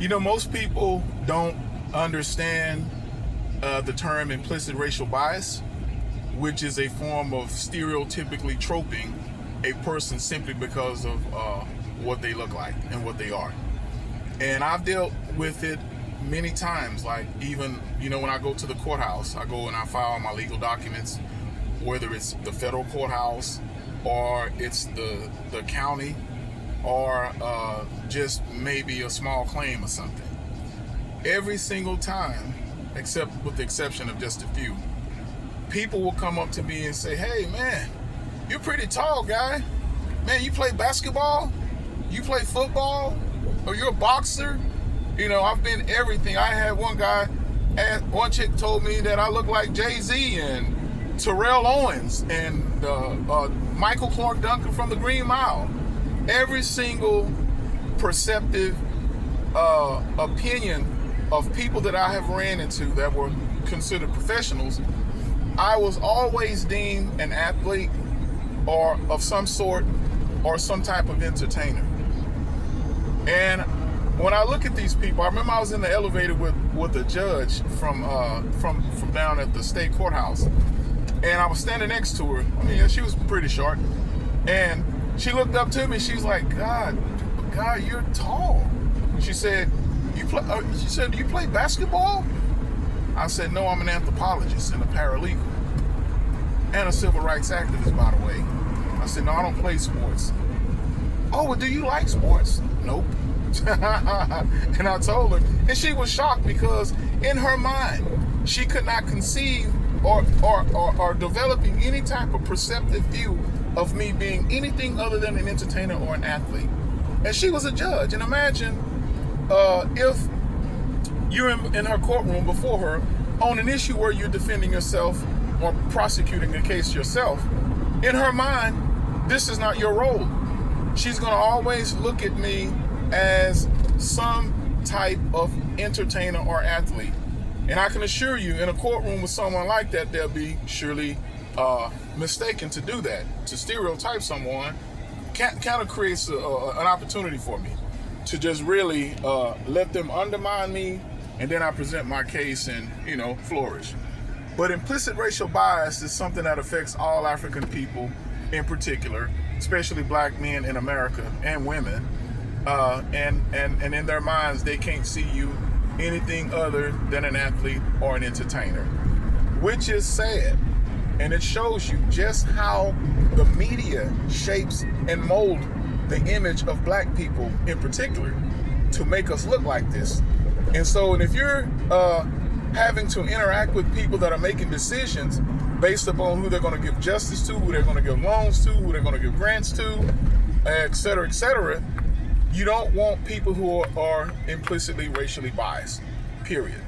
Most people don't understand the term implicit racial bias, which is a form of stereotypically troping a person simply because of what they look like and what they are. And I've dealt with it many times, like even, when I go to the courthouse, I go and I file my legal documents, whether it's the federal courthouse or it's the county or just maybe a small claim or something. Every single time, except with the exception of just a few, people will come up to me and say, "Hey man, you're pretty tall, guy. Man, you play basketball? You play football? Or you're a boxer?" I've been everything. I had one chick told me that I look like Jay-Z and Terrell Owens and Michael Clark Duncan from the Green Mile. Every single perceptive opinion of people that I have ran into that were considered professionals, I was always deemed an athlete or of some sort or some type of entertainer. And when I look at these people, I remember I was in the elevator with a judge from down at the state courthouse, and I was standing next to her. I mean, she was pretty short, and she looked up to me. She was like, God, you're tall." She said, "Do you play basketball?" I said, "No, I'm an anthropologist and a paralegal and a civil rights activist, by the way." I said, "No, I don't play sports." "Oh, well, do you like sports?" "Nope." And I told her, and she was shocked because in her mind, she could not conceive or developing any type of perceptive view of me being anything other than an entertainer or an athlete. And she was a judge. And imagine if you're in her courtroom before her on an issue where you're defending yourself or prosecuting a case yourself. In her mind, this is not your role. She's going to always look at me as some type of entertainer or athlete. And I can assure you, in a courtroom with someone like that, they'll be surely mistaken to do that. To stereotype someone kind of creates an opportunity for me to just really let them undermine me, and then I present my case and, flourish. But implicit racial bias is something that affects all African people in particular, especially black men in America and women. And in their minds, they can't see you anything other than an athlete or an entertainer, which is sad. And it shows you just how the media shapes and mold the image of black people in particular to make us look like this. And so, and if you're having to interact with people that are making decisions based upon who they're going to give justice to, who they're going to give loans to, who they're going to give grants to, et cetera, you don't want people who are implicitly racially biased, period.